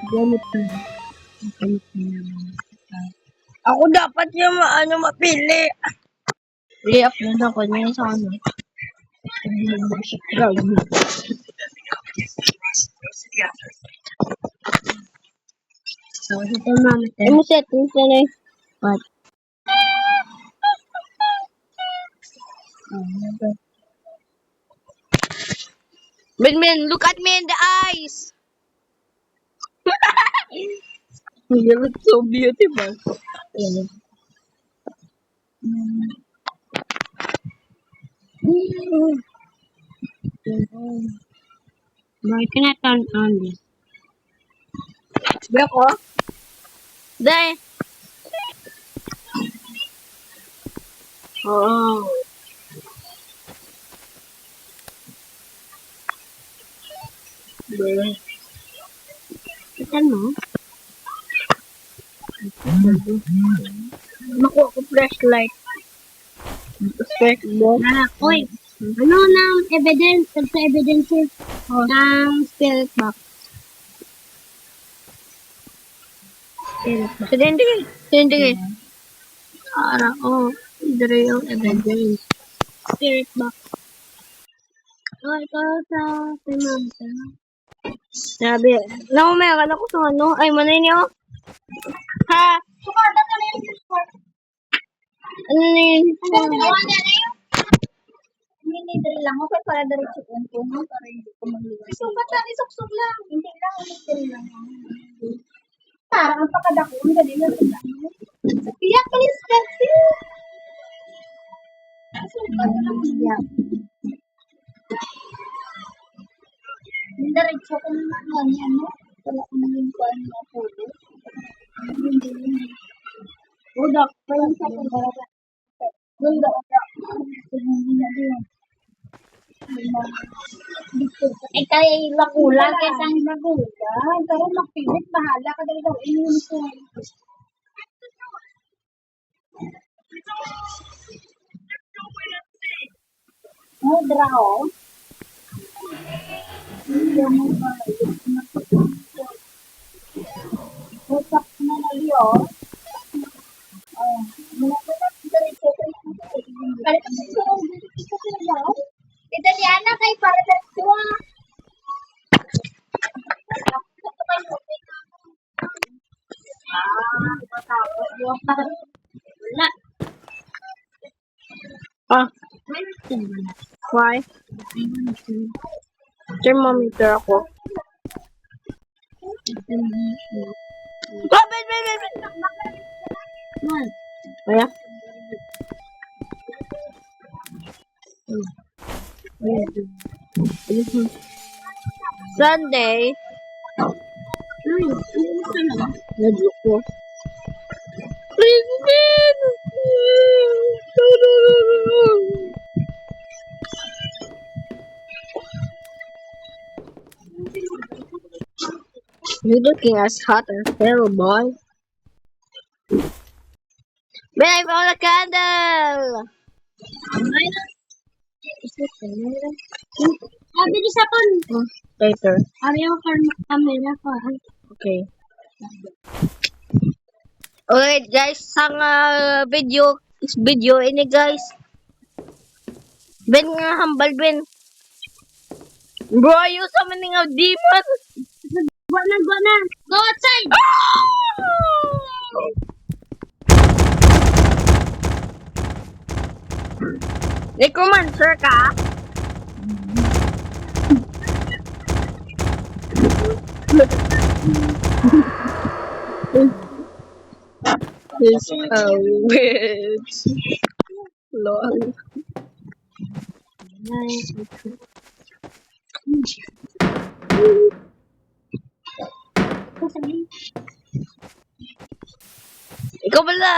Ganit na. Ako dapat yung mapili. I-upload ako niya sa ano. So, ito mami. Ano settings na eh? What? Ben, look at me in the eyes. You look so beautiful. Why can I turn on this? Black oh? Dai. Oh. Dai. Ikan mo? Nakuha ko flashlight. Oy, ano ng evidence, sa evidences ng spirit box? Spirit box. Hindi. Para, dire yung evidence. Spirit box. Ito sa pinamta. Sabi, meron ako sa ano. Ay, manay niyo. Ha? Suporta ka na yung support. Ano na yun? Minidri lang ako para diretso ko para hindi ko magliwas. Sukat lang, isuksok lang. Hindi lang, minidri lang. Parang ang pakadako, ang galing lang. Piyak, please, pencil. Sukat lang, piyak. Diretso ko naman, ano? Wala ko naging ko ano na photo. Hindi yun. Udak, parang sa pagkakata. Ganda ko na. Hindi na din. Eh, kaya iwakulang kaysa ang bagulan. Pero mapilit, bahala ka dali daw. Iyon ko. Oh, draw. Utak na naliyo. Italiana kay para sa tuwa. Wala. Why? Thermometer ako. Ayan. Sunday. Nag-look ko. You're looking as hot as hell, boy. Ben, I found a candle! Bilis ako. Later. Ayaw ka camera ko. Okay. Okay, guys. Sang video ini, guys. Ben nga hambal, Ben. Bro, you summoning a demon? Go na. Go outside! Necromancer ka? He's a witch. Lol. Ikaw pala.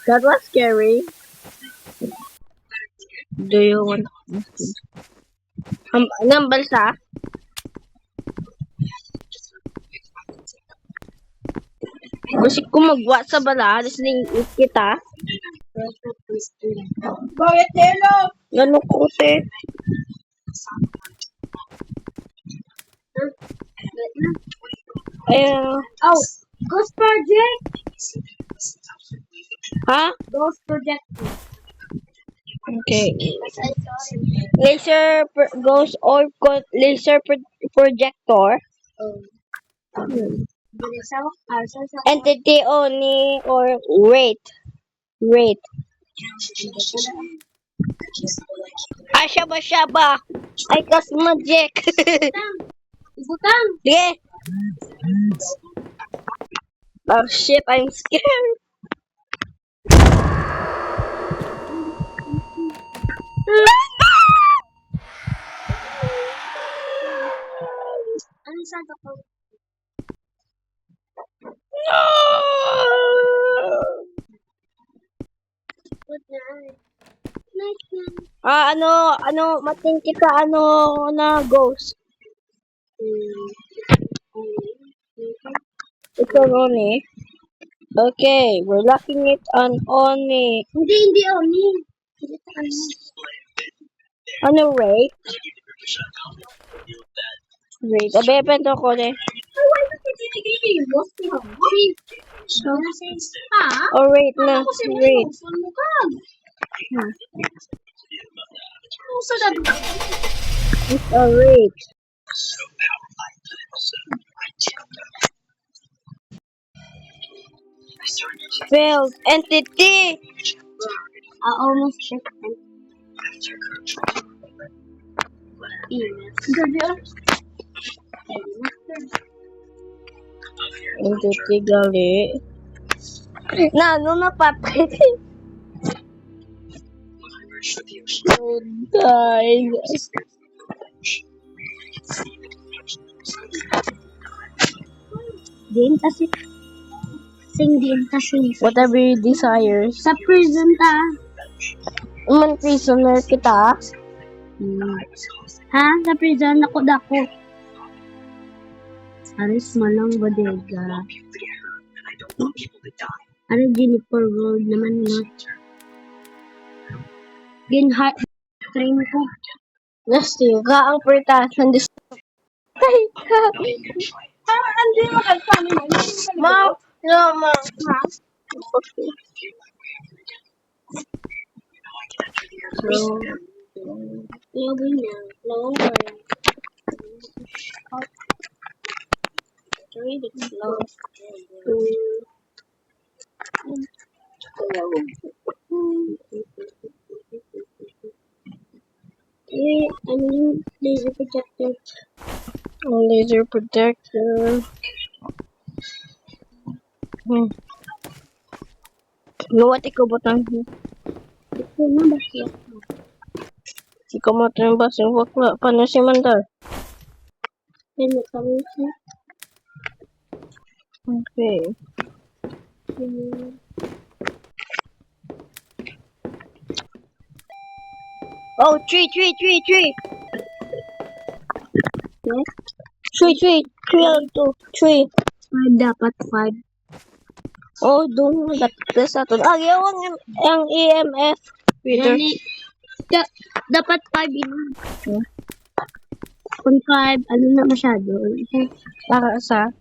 That was scary. Do you want ng balsa? Gusto ko magwa sa bala. Alas na kita. Bakit, Telo? Ganun kuti. Ayun. Oh, Ghost Project. Ha? Ghost Project. Okay. Sorry. Goes or laser projector. Oh. Hmm. Bilisaw. Sa. Entity only or rate. Rate. Shaba. Ay, kas magic. Ibutang. Sige. Oh shit, I'm scared. Ano sa ko? No! Good night. Night night. Mating kita, na ghost. It's on Oni. Okay, we're locking it on Oni. Hindi, Oni. Hindi pa ano. Rate? Rate. Abe, pento ko eh. Why ba tinigil yung boss ni Hongkong? Ha? Oh, rate na. Ako kasi mo Rate. yung mo ka. Ano sa dati? It's a rate. Failed entity. I almost checked it. Entity gali. Napapit. Oh, guys. Din kasi din kasi Whatever you desires. sa prison ta. Man prisoner kita. Ha? Sa prison ako dako. Aris malang bodega. Ano Jennifer Road naman na. Heart train ko. Nasty ka ang pertasan dis. Hindi makagpano mo. Ma, ma. Ha? Okay. So, Login na. Lower. Read it slow. Laser projector. laser protector. Luwat ikaw butang. Ito na ba siya? Ikaw mo ito yung basing wakla. Paano si Mandar? Ano kami siya? Okay. Oh, tree. Yes? Tree. Tree. Dapat 5. Oh, doon nag-test ato. Yung EMF. Peter. Dapat 5 yun. Kung 5, ano na masyado? Para sa?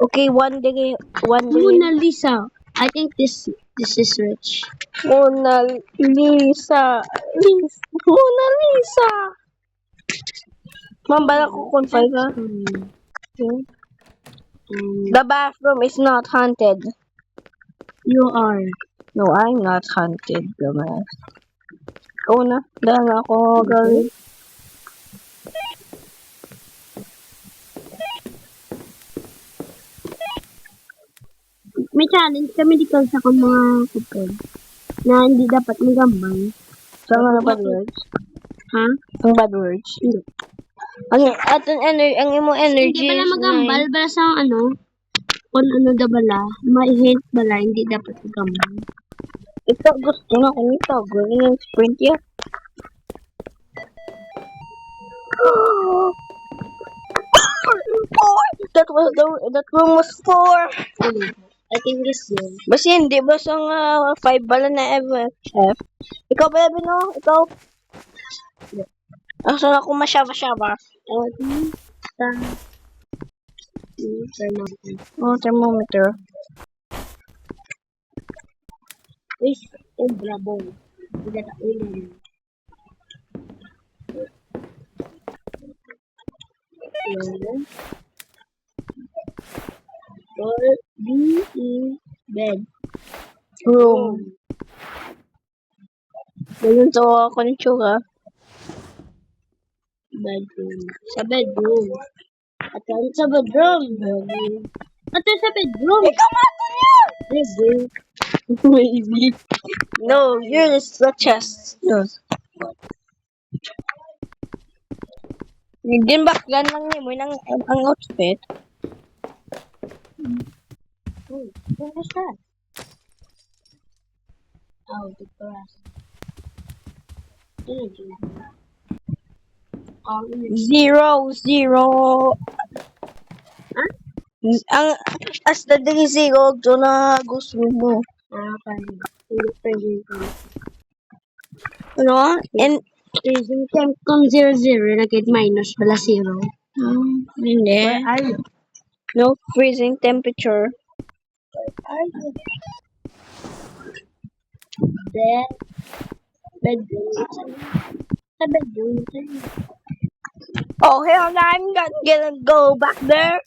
Okay, one day. Mona Lisa. I think this is rich. Mona Lisa. Ma'am, bala ko kung 5 ha? The bathroom is not haunted. You are. No, I'm not haunted, dumbass. Ikaw na. Dahil ako gawin. May challenge kami dito sa mga kupon na hindi dapat magambang. Sa mga bad words? Ha? Ang bad words? Hindi. Ang imo energy Hindi pala is magambal. Bala sa kung ano da bala, may-hint bala, hindi dapat magambang. Ito, gusto na kung ito. Gawin yung sprint yan. That room was 4. I think this year. Basta hindi, basta nga 5 bala na FF. Ikaw ba, Bino? Ikaw? Asa ako masyaba-syaba? Oh, thermometer. Bravo. Tidak tak boleh. Bed. Room. Ganun to ako ng tsura. Bedroom. Sa bedroom. At sa bedroom. At sa bedroom. Ikaw nga to niya! Bedroom. Maybe. No, you're the chest. No. Din baklan lang ni mo ang outfit. What was that? Oh, the grass. Zero. Huh? Ang as the day zero, do na gusto mo. Ano? And Freezing temp kung 0, nakit minus pala 0. hindi. Where are you? No freezing temperature. Are you? Bed. Bedroom. Sa bedroom. Oh hell no, I'm not gonna go back there.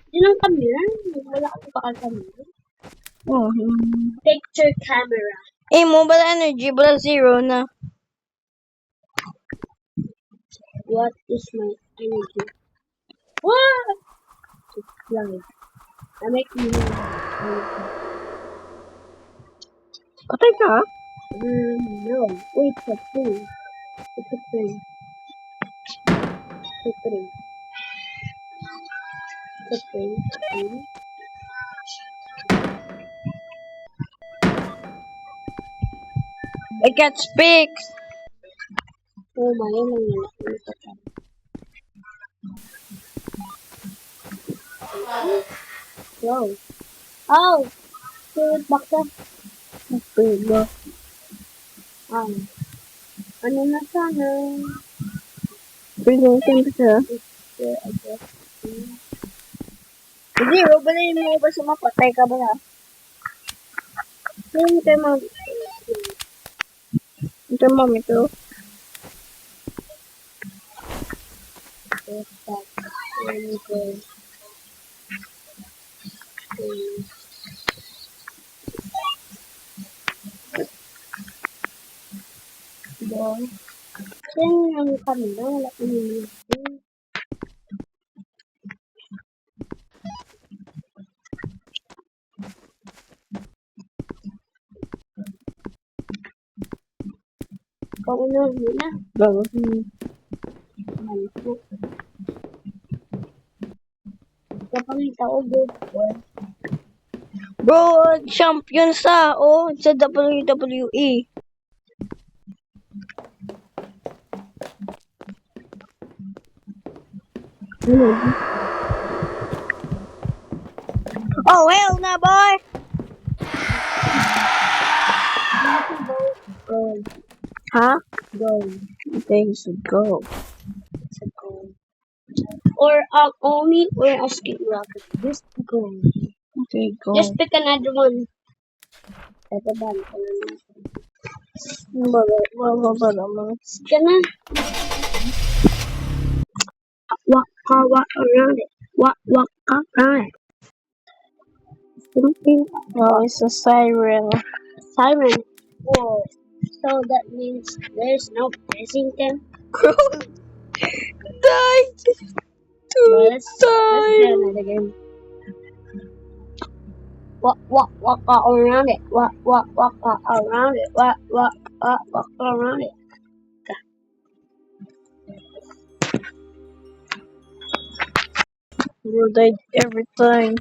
Yun ang camera. Wala akong pakal-camera. Oh. Picture camera. Mobile energy bala zero na. What is my energy? What? Live. I make you Patay ka? no. Wait for 3. It's a 3. It's a 3. It's a 3. I can't speak. Oh my, yan lang yun. Wow. Oh! Spirit box na. Spirit box. Ano na sana? Freezing temperature. Zero ba na yun mo ba sumapatay ka ba na? Yung Thermometer. Yan yung camera. Wala ko yung paunahin mo na. Bago. Malpo. Kapangita ko, good boy. Bro, champion sa WWE. Oh, hell na, boy! Gold. Huh? Gold. Okay, so go. It's a gold. Or only we're asking rocket. Just gold. Okay, go. Just pick another one. Ito ba? Ba naman? Sige na. Walk around it. Walk around it. Oh, it's a siren. Siren. Whoa. So that means there's no pressing them. Died. Let's get another game. Walk around it. Walk around it. Walk around it. Bro died every time.